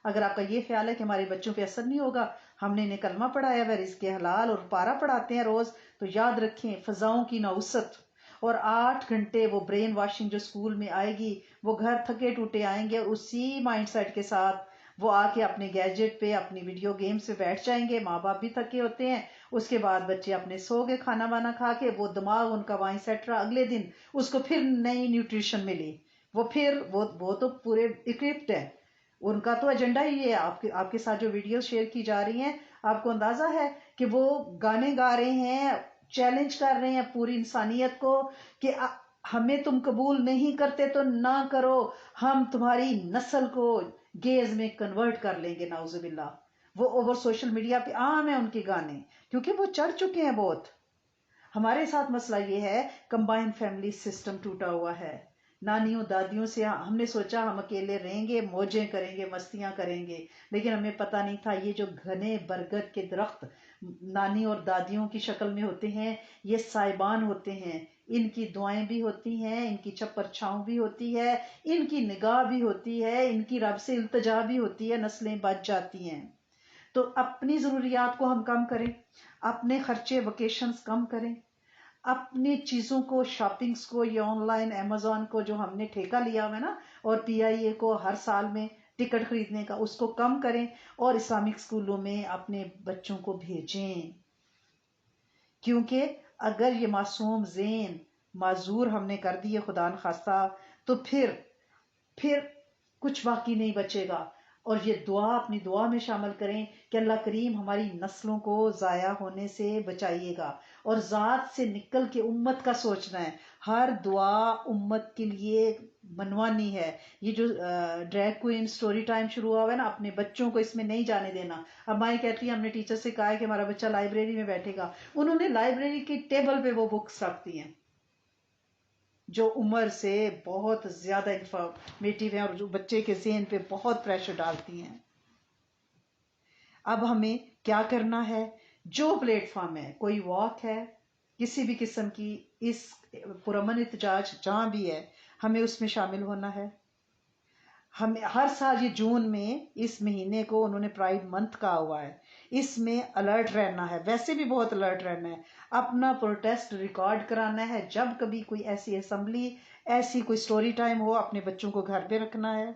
[SPEAKER 1] اگر آپ کا یہ خیال ہے کہ ہمارے بچوں پہ اثر نہیں ہوگا، ہم نے انہیں کلمہ پڑھایا ہے، رزق حلال اور پارا پڑھاتے ہیں روز، تو یاد رکھیں فضاؤں کی نوست اور 8 گھنٹے وہ برین واشنگ جو اسکول میں آئے گی، وہ گھر تھکے ٹوٹے آئیں گے اسی مائنڈ سیٹ کے ساتھ، وہ آ کے اپنے گیجٹ پہ اپنی ویڈیو گیمز پہ بیٹھ جائیں گے. ماں باپ بھی تھکے ہوتے ہیں، اس کے بعد بچے اپنے سو گئے کھانا وانا کھا کے، وہ دماغ ان کا وہیں سیٹ رہا، اگلے دن اس کو پھر نئی نیوٹریشن ملی، وہ تو پورے اکوپڈ ہے. ان کا تو ایجنڈا ہی ہے. آپ کے ساتھ جو ویڈیوز شیئر کی جا رہی ہیں، آپ کو اندازہ ہے کہ وہ گانے گا رہے ہیں، چیلنج کر رہے ہیں پوری انسانیت کو کہ ہمیں تم قبول نہیں کرتے تو نہ کرو، ہم تمہاری نسل کو گیز میں کنورٹ کر لیں گے. نعوذ باللہ. وہ اوور سوشل میڈیا پہ عام ہیں ان کے گانے، کیونکہ وہ چڑھ چکے ہیں بہت. ہمارے ساتھ مسئلہ یہ ہے کمبائن فیملی سسٹم ٹوٹا ہوا ہے. نانیوں دادیوں سے ہم نے سوچا ہم اکیلے رہیں گے، موجیں کریں گے، مستیاں کریں گے، لیکن ہمیں پتہ نہیں تھا یہ جو گھنے برگد کے درخت نانی اور دادیوں کی شکل میں ہوتے ہیں، یہ سائبان ہوتے ہیں. ان کی دعائیں بھی ہوتی ہیں، ان کی چپر چھاؤں بھی ہوتی ہے، ان کی نگاہ بھی ہوتی ہے، ان کی رب سے التجا بھی ہوتی ہے، نسلیں بچ جاتی ہیں. تو اپنی ضروریات کو ہم کم کریں، اپنے خرچے ویکیشنز کم کریں، اپنی چیزوں کو، شاپنگز کو، یہ آن لائن امیزون کو جو ہم نے ٹھیکہ لیا ہوا ہے نا، اور PIA کو ہر سال میں ٹکٹ خریدنے کا، اس کو کم کریں اور اسلامک اسکولوں میں اپنے بچوں کو بھیجیں. کیونکہ اگر یہ معصوم ذہن معذور ہم نے کر دیے خدا نخواستہ، تو پھر کچھ باقی نہیں بچے گا. اور یہ دعا اپنی دعا میں شامل کریں کہ اللہ کریم ہماری نسلوں کو ضائع ہونے سے بچائیے گا. اور ذات سے نکل کے امت کا سوچنا ہے. ہر دعا امت کے لیے منوانی ہے. یہ جو ڈریگ کوئن سٹوری ٹائم شروع ہوا ہے نا، اپنے بچوں کو اس میں نہیں جانے دینا. اب مائیں کہتی ہیں ہم نے ٹیچر سے کہا ہے کہ ہمارا بچہ لائبریری میں بیٹھے گا. انہوں نے لائبریری کی ٹیبل پہ وہ بکس رکھتی ہیں جو عمر سے بہت زیادہ انفارمیٹیو ہیں اور جو بچے کے ذہن پہ بہت پریشر ڈالتی ہیں. اب ہمیں کیا کرنا ہے؟ جو پلیٹ فارم ہے، کوئی واک ہے کسی بھی قسم کی، اس پرامن احتجاج جہاں بھی ہے، ہمیں اس میں شامل ہونا ہے. ہمیں ہر سال یہ جون میں اس مہینے کو انہوں نے پرائڈ منتھ کہا ہوا ہے، اس میں الرٹ رہنا ہے. ویسے بھی بہت الرٹ رہنا ہے، اپنا پروٹیسٹ ریکارڈ کرانا ہے. جب کبھی کوئی ایسی اسمبلی، ایسی کوئی سٹوری ٹائم ہو، اپنے بچوں کو گھر پہ رکھنا ہے.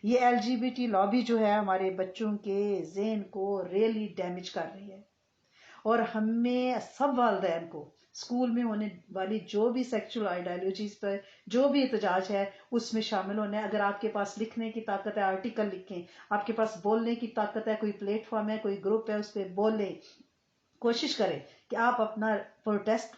[SPEAKER 1] یہ LGBT لابی جو ہے ہمارے بچوں کے ذہن کو ریئلی ڈیمیج کر رہی ہے. اور ہمیں سب والدین کو اسکول میں ہونے والی جو بھی سیکچول آئیڈیالوجیز پر جو بھی احتجاج ہے اس میں شامل ہونا ہے. اگر آپ کے پاس لکھنے کی طاقت ہے، آرٹیکل لکھیں. آپ کے پاس بولنے کی طاقت ہے، کوئی پلیٹ فارم ہے، کوئی گروپ ہے، اس پہ بولیں. کوشش کریں کہ آپ اپنا پروٹیسٹ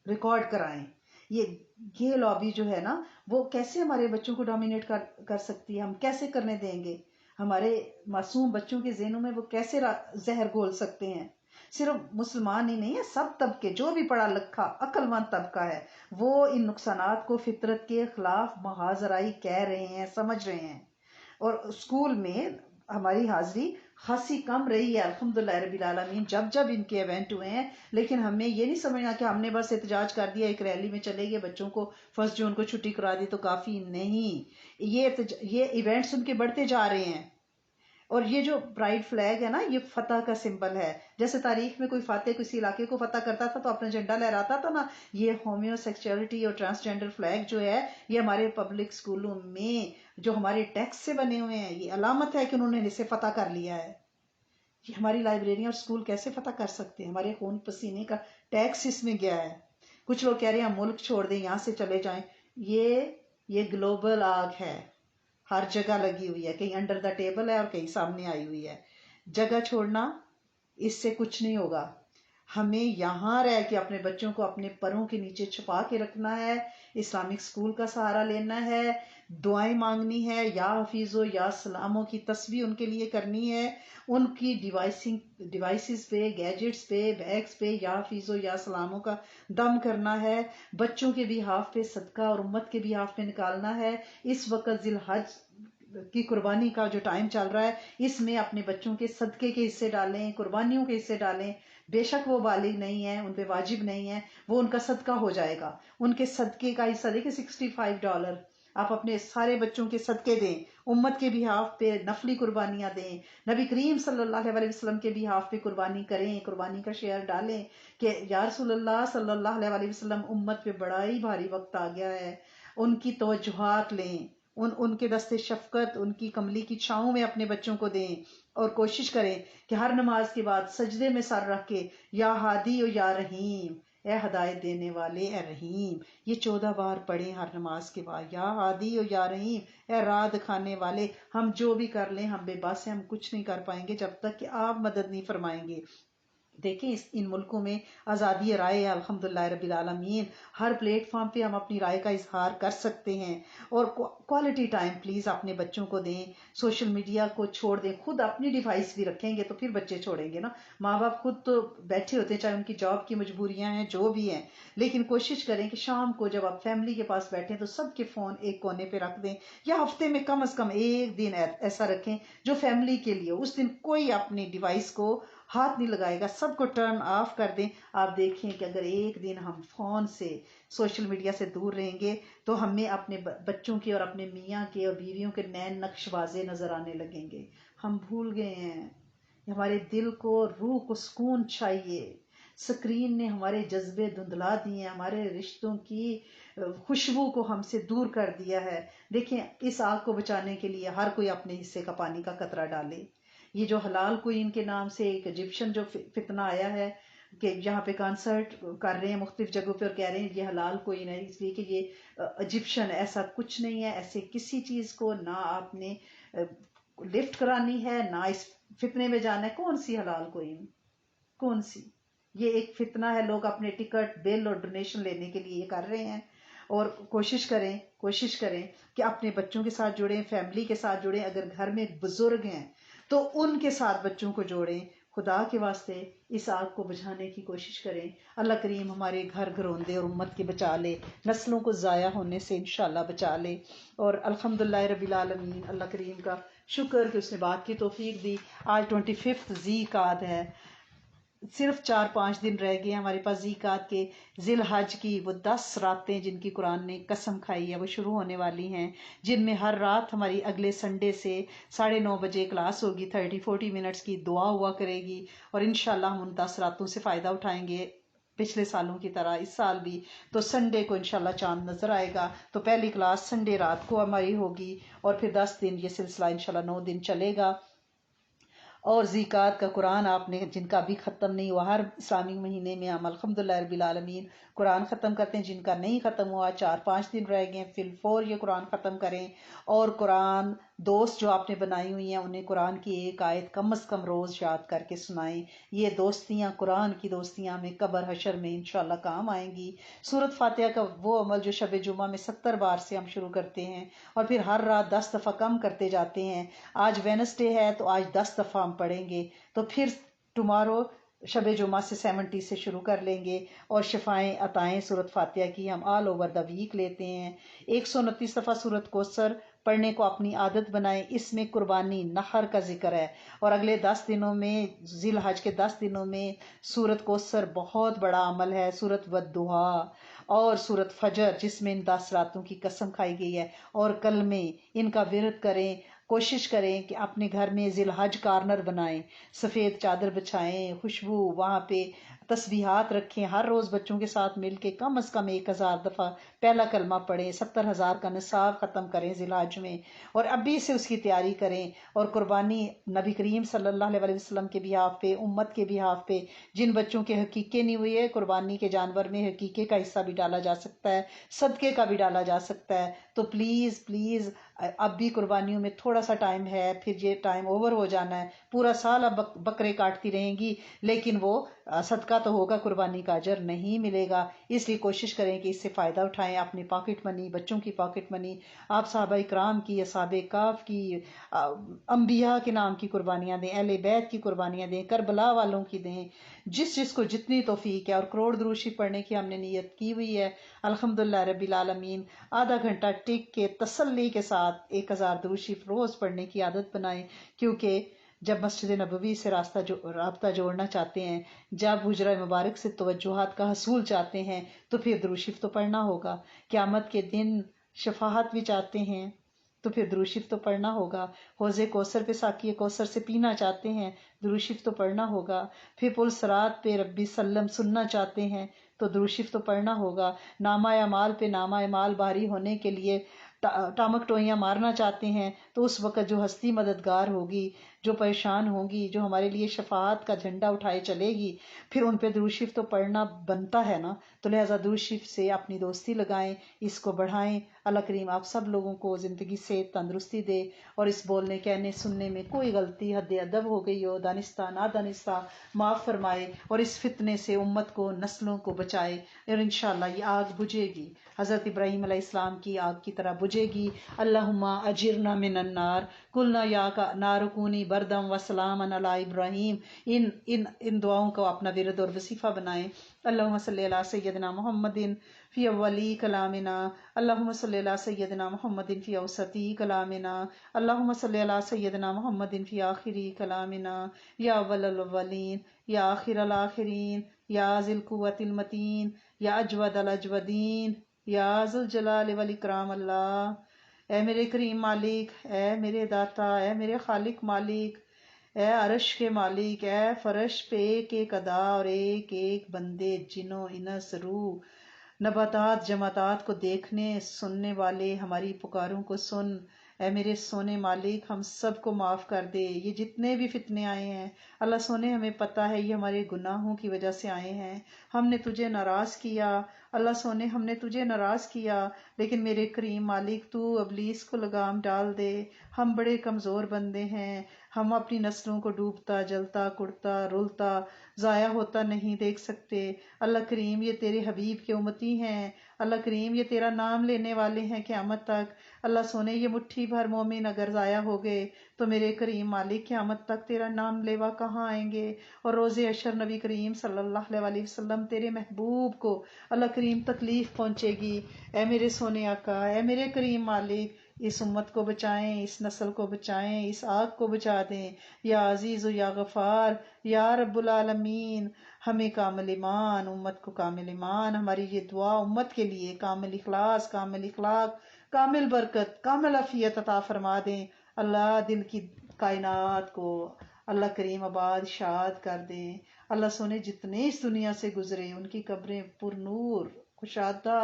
[SPEAKER 1] ریکارڈ کرائیں. یہ لابی جو ہے نا وہ کیسے ہمارے بچوں کو ڈومینیٹ کر سکتی ہے؟ ہم کیسے کرنے دیں گے؟ ہمارے معصوم بچوں کے ذہنوں میں وہ کیسے زہر گھول سکتے ہیں؟ صرف مسلمان ہی نہیں ہے، سب طبقے، جو بھی پڑھا لکھا عقل مند طبقہ ہے وہ ان نقصانات کو فطرت کے خلاف محاذ آرائی کہہ رہے ہیں، سمجھ رہے ہیں۔ اور اسکول میں ہماری حاضری خاصی کم رہی ہے الحمدللہ رب العالمین جب ان کے ایونٹ ہوئے ہیں، لیکن ہمیں یہ نہیں سمجھنا کہ ہم نے بس احتجاج کر دیا، ایک ریلی میں چلے گئے، بچوں کو 1 جون کو چھٹی کرا دی تو کافی نہیں۔ یہ ایونٹس ان کے بڑھتے جا رہے ہیں۔ اور یہ جو پرائڈ فلیگ ہے نا، یہ فتح کا سمبل ہے۔ جیسے تاریخ میں کوئی فاتح کسی علاقے کو فتح کرتا تھا تو اپنا جھنڈا لہراتا تھا نا، یہ ہومیو سیکچولیٹی اور ٹرانسجینڈر فلیگ جو ہے یہ ہمارے پبلک اسکولوں میں جو ہمارے ٹیکس سے بنے ہوئے ہیں، یہ علامت ہے کہ انہوں نے اسے فتح کر لیا ہے۔ یہ ہماری لائبریریاں اور اسکول کیسے فتح کر سکتے ہیں؟ ہمارے خون پسینے کا ٹیکس اس میں گیا ہے۔ کچھ لوگ کہہ رہے ہیں ہم ملک چھوڑ دیں، یہاں سے چلے جائیں۔ یہ گلوبل آگ ہے، ہر جگہ لگی ہوئی ہے، کہیں انڈر دا ٹیبل ہے اور کہیں سامنے آئی ہوئی ہے۔ جگہ چھوڑنا اس سے کچھ نہیں ہوگا۔ ہمیں یہاں رہ کے اپنے بچوں کو اپنے پروں کے نیچے چھپا کے رکھنا ہے، اسلامک اسکول کا سہارا لینا ہے، دعائیں مانگنی ہے، یا حفیظو یا سلاموں کی تسبیح ان کے لیے کرنی ہے، ان کی ڈیوائسز پہ، گیجٹس پہ، بیگز پہ یا حفیظو یا سلاموں کا دم کرنا ہے، بچوں کے بھی ہاف پہ صدقہ اور امت کے بھی ہاف پہ نکالنا ہے۔ اس وقت ذی الحج کی قربانی کا جو ٹائم چل رہا ہے، اس میں اپنے بچوں کے صدقے کے حصے ڈالیں، قربانیوں کے حصے ڈالیں۔ بے شک وہ بالغ نہیں ہیں، ان پہ واجب نہیں ہے، وہ ان کا صدقہ ہو جائے گا۔ ان کے صدقے کا حصہ دیکھیں $65 آپ اپنے سارے بچوں کے صدقے دیں، امت کے بھی ہاف پہ نفلی قربانیاں دیں، نبی کریم صلی اللہ علیہ وسلم کے بھی ہاف پہ قربانی کریں، قربانی کا شیئر ڈالیں کہ یا رسول اللہ صلی اللہ علیہ وسلم امت پہ بڑا ہی بھاری وقت آ گیا ہے، ان کی توجہات لیں، ان کے دستے شفقت، ان کی کملی کی چھاؤں میں اپنے بچوں کو دیں، اور کوشش کریں کہ ہر نماز کے بعد سجدے میں سر رکھ کے یا ہادی و یا رحیم، اے ہدایت دینے والے، اے رحیم، یہ 14 بار پڑھیں ہر نماز کے بعد، یا ہادی و یا رحیم، اے راہ دکھانے والے۔ ہم جو بھی کر لیں ہم بے بس ہیں، ہم کچھ نہیں کر پائیں گے جب تک کہ آپ مدد نہیں فرمائیں گے۔ دیکھیں ان ملکوں میں آزادی رائے ہے الحمدللہ رب العالمین، ہر پلیٹ فارم پہ ہم اپنی رائے کا اظہار کر سکتے ہیں۔ اور کوالٹی ٹائم پلیز اپنے بچوں کو دیں، سوشل میڈیا کو چھوڑ دیں، خود اپنی ڈیوائس بھی رکھیں گے تو پھر بچے چھوڑیں گے نا۔ ماں باپ خود تو بیٹھے ہوتے ہیں، چاہے ان کی جاب کی مجبوریاں ہیں جو بھی ہیں، لیکن کوشش کریں کہ شام کو جب آپ فیملی کے پاس بیٹھیں تو سب کے فون ایک کونے پہ رکھ دیں، یا ہفتے میں کم از کم ایک دن ایسا رکھیں جو فیملی کے لیے، اس دن کوئی اپنی ڈیوائس کو ہاتھ نہیں لگائے گا، سب کو ٹرن آف کر دیں۔ آپ دیکھیں کہ اگر ایک دن ہم فون سے، سوشل میڈیا سے دور رہیں گے تو ہمیں اپنے بچوں کے اور اپنے میاں کے اور بیویوں کے نین نقش واضح نظر آنے لگیں گے۔ ہم بھول گئے ہیں، ہمارے دل کو، روح کو سکون چاہیے۔ سکرین نے ہمارے جذبے دھندلا دیے ہیں، ہمارے رشتوں کی خوشبو کو ہم سے دور کر دیا ہے۔ دیکھیں اس آگ کو بچانے کے لیے ہر کوئی اپنے حصے کا پانی کا قطرہ ڈالے۔ یہ جو حلال کوئین کے نام سے ایک ایجپشن جو فتنہ آیا ہے کہ یہاں پہ کانسرٹ کر رہے ہیں مختلف جگہوں پہ اور کہہ رہے ہیں یہ حلال کوئین ہے اس لیے کہ یہ ایجپشن، ایسا کچھ نہیں ہے۔ ایسے کسی چیز کو نہ آپ نے لفٹ کرانی ہے، نہ اس فتنے میں جانا ہے۔ کون سی حلال کوئین؟ کون سی؟ یہ ایک فتنہ ہے، لوگ اپنے ٹکٹ، بل اور ڈونیشن لینے کے لیے یہ کر رہے ہیں۔ اور کوشش کریں کہ اپنے بچوں کے ساتھ جڑیں، فیملی کے ساتھ جڑیں۔ اگر گھر میں بزرگ ہیں تو ان کے ساتھ بچوں کو جوڑیں۔ خدا کے واسطے اس آگ کو بجھانے کی کوشش کریں۔ اللہ کریم ہمارے گھر گھروندے اور امت کے بچا لے، نسلوں کو ضائع ہونے سے انشاءاللہ بچا لے۔ اور الحمدللہ رب العالمین، اللہ کریم کا شکر کہ اس نے بات کی توفیق دی۔ آج 25 ذی قعدہ ہے، صرف 4-5 دن رہ گئے ہمارے پاس ذی قعدہ کے۔ ذی الحج کی وہ 10 راتیں جن کی قرآن نے قسم کھائی ہے وہ شروع ہونے والی ہیں، جن میں ہر رات ہماری اگلے سنڈے سے 9:30 بجے کلاس ہوگی، 30-40 منٹس کی دعا ہوا کرے گی، اور انشاءاللہ ہم ان 10 راتوں سے فائدہ اٹھائیں گے پچھلے سالوں کی طرح اس سال بھی۔ تو سنڈے کو انشاءاللہ چاند نظر آئے گا، تو پہلی کلاس سنڈے رات کو ہماری ہوگی، اور پھر 10 دن یہ سلسلہ انشاءاللہ 9 دن چلے گا۔ اور ذی قعدہ کا قرآن آپ نے جن کا بھی ختم نہیں ہوا، ہر اسلامی مہینے میں ہم الحمدللہ رب العالمین قرآن ختم کرتے ہیں، جن کا نہیں ختم ہوا 4-5 دن رہ گئے فی الفور یہ قرآن ختم کریں، اور قرآن دوست جو آپ نے بنائی ہوئی ہیں انہیں قرآن کی ایک آیت کم از کم روز یاد کر کے سنائیں۔ یہ دوستیاں، قرآن کی دوستیاں ہمیں قبر حشر میں انشاءاللہ کام آئیں گی۔ سورۃ فاتحہ کا وہ عمل جو شب جمعہ میں 70 بار سے ہم شروع کرتے ہیں اور پھر ہر رات 10 دفعہ کم کرتے جاتے ہیں، آج وینسڈے ہے تو آج 10 دفعہ ہم پڑھیں گے، تو پھر ٹمارو شب جمعہ سے 70 سے شروع کر لیں گے، اور شفائیں عطائیں سورۃ فاتحہ کی ہم آل اوور دا ویک لیتے ہیں۔ 129 دفعہ سورۃ کوثر پڑھنے کو اپنی عادت بنائیں، اس میں قربانی نحر کا ذکر ہے، اور اگلے 10 دنوں میں ذی الحج کے 10 دنوں میں سورۃ کوثر بہت بڑا عمل ہے، سورۃ والضحیٰ اور سورۃ فجر جس میں ان 10 راتوں کی قسم کھائی گئی ہے، اور کلمے ان کا ورد کریں۔ کوشش کریں کہ اپنے گھر میں ذی الحج کارنر بنائیں، سفید چادر بچھائیں، خوشبو وہاں پہ تسبیحات رکھیں، ہر روز بچوں کے ساتھ مل کے کم از کم 1000 دفعہ پہلا کلمہ پڑھیں، 70,000 کا نصاب ختم کریں ذی الحج میں، اور ابھی سے اس کی تیاری کریں۔ اور قربانی نبی کریم صلی اللہ علیہ وسلم کے بیہاف پہ، امت کے بیہاف پہ، جن بچوں کے حقیقے نہیں ہوئے، قربانی کے جانور میں حقیقے کا حصہ بھی ڈالا جا سکتا ہے، صدقے کا بھی ڈالا جا سکتا ہے، تو پلیز پلیز اب بھی قربانیوں میں تھوڑا سا ٹائم ہے، پھر یہ ٹائم اوور ہو جانا ہے، پورا سال اب بکرے کاٹتی رہیں گی لیکن وہ صدقہ تو ہوگا، قربانی کا اجر نہیں ملے گا۔ اس لیے کوشش کریں کہ اس سے فائدہ اٹھائیں، اپنی پاکٹ منی، بچوں کی پاکٹ منی، آپ صحابہ کرام کی، اصحاب کاف کی، انبیاء کے نام کی قربانیاں دیں، اہل بیت کی قربانیاں دیں، کربلا والوں کی دیں، جس جس کو جتنی توفیق ہے۔ اور کروڑ دروشی پڑھنے کی ہم نے نیت کی ہوئی ہے، الحمدللہ رب العالمین۔ آدھا گھنٹہ ٹک کے تسلی کے ساتھ 1000 دروشی روز پڑھنے کی عادت بنائیں، کیونکہ جب مسجد نبوی سے رابطہ جوڑنا چاہتے ہیں، جب حجرہ مبارک سے توجہات کا حصول چاہتے ہیں، تو پھر درود شریف تو پڑھنا ہوگا۔ قیامت کے دن شفاعت بھی چاہتے ہیں تو پھر درود شریف تو پڑھنا ہوگا۔ حوض کوثر پہ ساقی کوثر سے پینا چاہتے ہیں، درود شریف تو پڑھنا ہوگا۔ پھر پل صراط پہ ربی سلم سننا چاہتے ہیں تو درود شریف تو پڑھنا ہوگا۔ نامہ اعمال پہ نامہ اعمال بھاری ہونے کے لیے ٹامک ٹوئیاں مارنا چاہتے ہیں، تو اس وقت جو ہستی مددگار ہوگی، جو پریشان ہوگی، جو ہمارے لیے شفاعت کا جھنڈا اٹھائے چلے گی، پھر ان پہ درود شریف تو پڑھنا بنتا ہے نا، تو لہٰذا درود شریف سے اپنی دوستی لگائیں، اس کو بڑھائیں۔ اللہ کریم آپ سب لوگوں کو زندگی سے تندرستی دے، اور اس بولنے کہنے سننے میں کوئی غلطی حد ادب ہو گئی ہو، دانستہ نادانستہ، معاف فرمائے، اور اس فتنے سے امت کو، نسلوں کو بچائے، اور انشاءاللہ یہ آگ بجھے گی، حضرت ابراہیم علیہ السلام کی آگ کی طرح بجھے گی۔ اللہم اجرنا من النار، قلنا یا نار کونی بردم و سلاما علی ابراہیم۔ ان دعاؤں کو اپنا ورد اور وظیفہ بنائیں۔ اللہم صلی علی سیدنا محمد فی اولی کلامنا، اللہم صلی علی سیدنا محمد فی اوسطی کلامنا، اللہم صلی علی سیدنا محمد فی آخری کلامنا، یا اول الاولین، یا آخر الاخرین، یا ذی القوۃ المتین، یا اجود الاجودین، یا ذو الجلال والاکرام۔ اللہ اے میرے کریم مالک، اے میرے داتا، اے میرے خالق مالک، اے عرش کے مالک، اے فرش پہ ایک ایک ادا اور ایک ایک بندے، جنوں انس روح نباتات جماعتات کو دیکھنے سننے والے ہماری پکاروں کو سن۔ اے میرے سونے مالک، ہم سب کو معاف کر دے۔ یہ جتنے بھی فتنے آئے ہیں اللہ سونے، ہمیں پتہ ہے یہ ہمارے گناہوں کی وجہ سے آئے ہیں، ہم نے تجھے ناراض کیا اللہ سونے، ہم نے تجھے ناراض کیا، لیکن میرے کریم مالک تو ابلیس کو لگام ڈال دے۔ ہم بڑے کمزور بندے ہیں، ہم اپنی نسلوں کو ڈوبتا جلتا کڑتا رلتا ضائع ہوتا نہیں دیکھ سکتے۔ اللہ کریم یہ تیرے حبیب کے امتی ہیں، اللہ کریم یہ تیرا نام لینے والے ہیں قیامت تک۔ اللہ سونے یہ مٹھی بھر مومن اگر ضائع ہو گئے تو میرے کریم مالک قیامت تک تیرا نام لیوا کہاں آئیں گے؟ اور روز حشر نبی کریم صلی اللہ علیہ وسلم تیرے محبوب کو اللہ کریم تکلیف پہنچے گی۔ اے میرے سونے آقا، اے میرے کریم مالک، اس امت کو بچائیں، اس نسل کو بچائیں، اس آگ کو بچا دیں، یا عزیز و یا غفار، یا رب العالمین۔ ہمیں کامل ایمان، امت کو کامل ایمان، ہماری یہ دعا امت کے لیے کامل اخلاص، کامل اخلاق، کامل برکت، کامل عافیت عطا فرما دیں۔ اللہ دل کی کائنات کو اللہ کریم آباد شاد کر دیں۔ اللہ سونے جتنے اس دنیا سے گزرے ان کی قبریں پر نور، کشادہ،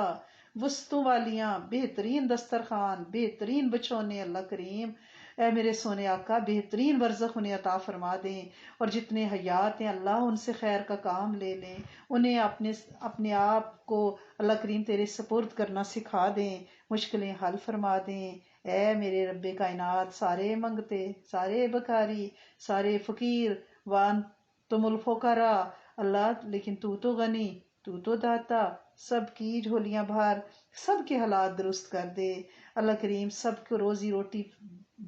[SPEAKER 1] وسطوں والیاں، بہترین دسترخوان، بہترین بچھونے اللہ کریم اے میرے سونے آقا بہترین برزخ انہیں عطا فرما دیں، اور جتنے حیات ہیں اللہ ان سے خیر کا کام لے لیں، انہیں اپنے آپ کو اللہ کریم تیرے سپرد کرنا سکھا دیں، مشکلیں حل فرما دیں۔ اے میرے رب کائنات، سارے منگتے، سارے بکاری، سارے فقیر، وان تم الفقراء، اللہ لیکن تو غنی، تو داتا، سب کی جھولیاں بھر، سب کے حالات درست کر دے اللہ کریم، سب کو روزی روٹی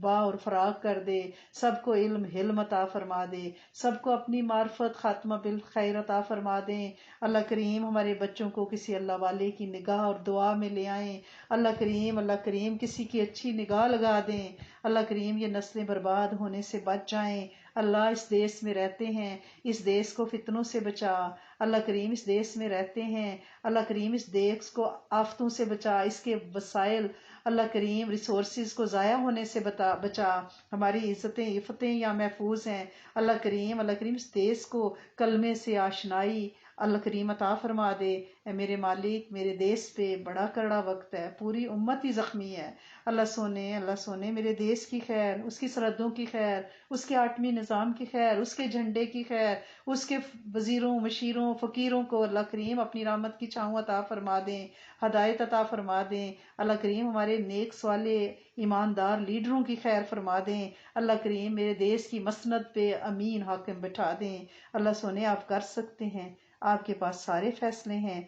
[SPEAKER 1] با اور فراغ کر دے، سب کو علم حلم عطا فرما دے، سب کو اپنی معرفت خاتمہ بالخیر عطا فرما دیں۔ اللہ کریم ہمارے بچوں کو کسی اللہ والے کی نگاہ اور دعا میں لے آئیں، اللہ کریم کسی کی اچھی نگاہ لگا دیں، اللہ کریم یہ نسلیں برباد ہونے سے بچ جائیں۔ اللہ اس دیس میں رہتے ہیں، اس دیس کو فتنوں سے بچا، اللہ کریم اس دیس میں رہتے ہیں، اللہ کریم اس دیس کو آفتوں سے بچا، اس کے وسائل اللہ کریم ریسورسز کو ضائع ہونے سے بچا، ہماری عزتیں عفتیں یا محفوظ ہیں، اللہ کریم اس دیس کو کلمے سے آشنائی اللہ کریم عطا فرما دے۔ اے میرے مالک، میرے دیس پہ بڑا کڑا وقت ہے، پوری امت ہی زخمی ہے، اللہ سونے میرے دیس کی خیر، اس کی سرحدوں کی خیر، اس کے آٹمی نظام کی خیر، اس کے جھنڈے کی خیر، اس کے وزیروں مشیروں فقیروں کو اللہ کریم اپنی رحمت کی چھاؤں عطا فرما دیں، ہدایت عطا فرما دیں، اللہ کریم ہمارے نیک سوالے ایماندار لیڈروں کی خیر فرما دیں، اللہ کریم میرے دیس کی مسند پہ امین حاکم بٹھا دیں۔ اللہ سونے آپ کر سکتے ہیں، آپ کے پاس سارے فیصلے ہیں۔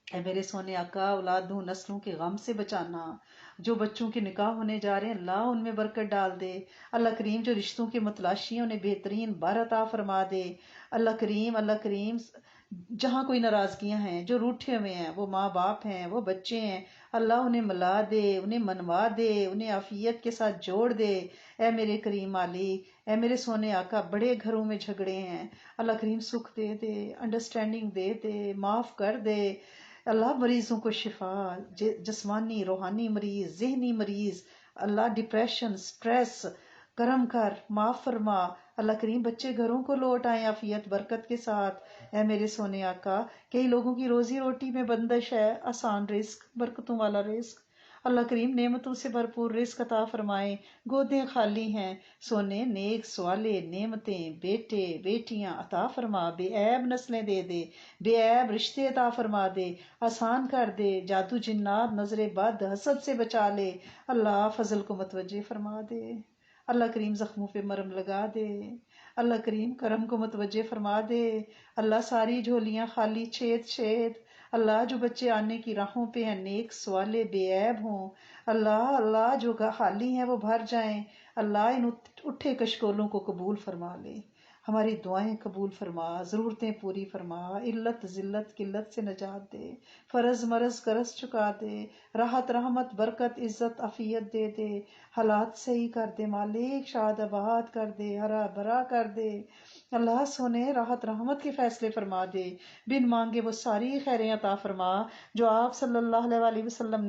[SPEAKER 1] اے میرے سونے آقا، اولادوں نسلوں کے غم سے بچانا، جو بچوں کے نکاح ہونے جا رہے ہیں اللہ ان میں برکت ڈال دے، اللہ کریم جو رشتوں کے متلاشی ہیں انہیں بہترین بر عطا فرما دے، اللہ کریم جہاں کوئی ناراضگیاں ہیں، جو روٹھے ہوئے ہیں، وہ ماں باپ ہیں، وہ بچے ہیں، اللہ انہیں ملا دے، انہیں منوا دے، انہیں عافیت کے ساتھ جوڑ دے۔ اے میرے کریم مالک، اے میرے سونے آقا، بڑے گھروں میں جھگڑے ہیں، اللہ کریم سکھ دے دے، انڈرسٹینڈنگ دے دے، معاف کر دے، اللہ مریضوں کو شفا، جسمانی روحانی مریض ذہنی مریض، اللہ ڈپریشن سٹریس کرم کر معاف فرما، اللہ کریم بچے گھروں کو لوٹ آئیں عافیت برکت کے ساتھ۔ اے میرے سونے آقا، کئی لوگوں کی روزی روٹی میں بندش ہے، آسان رزق برکتوں والا رزق اللہ کریم نعمتوں سے بھرپور رزق عطا فرمائیں، گودیں خالی ہیں، سونے نیک سوالے نعمتیں بیٹے بیٹیاں عطا فرما، بے عیب نسلیں دے دے، بے عیب رشتے عطا فرما دے، آسان کر دے، جادو جنات نظر بد حسد سے بچا لے، اللہ فضل کو متوجہ فرما دے، اللہ کریم زخموں پہ مرم لگا دے، اللہ کریم کرم کو متوجہ فرما دے، اللہ ساری جھولیاں خالی چھید اللہ جو بچے آنے کی راہوں پہ ہیں نیک سوالے بے عیب ہوں، اللہ جو خالی ہیں وہ بھر جائیں، اللہ ان اٹھے کشکولوں کو قبول فرما لے، ہماری دعائیں قبول فرما، ضرورتیں پوری فرما، علت ذلت قلت سے نجات دے، فرض مرض قرض چکا دے، راحت رحمت برکت عزت عافیت دے دے، حالات صحیح کر دے مالک، شاد آباد کر دے، ہرا بھرا کر دے، اللہ سونے راحت رحمت کے فیصلے فرما دے، بن مانگے وہ ساری خیریں عطا فرما جو آپ صلی اللہ علیہ وسلم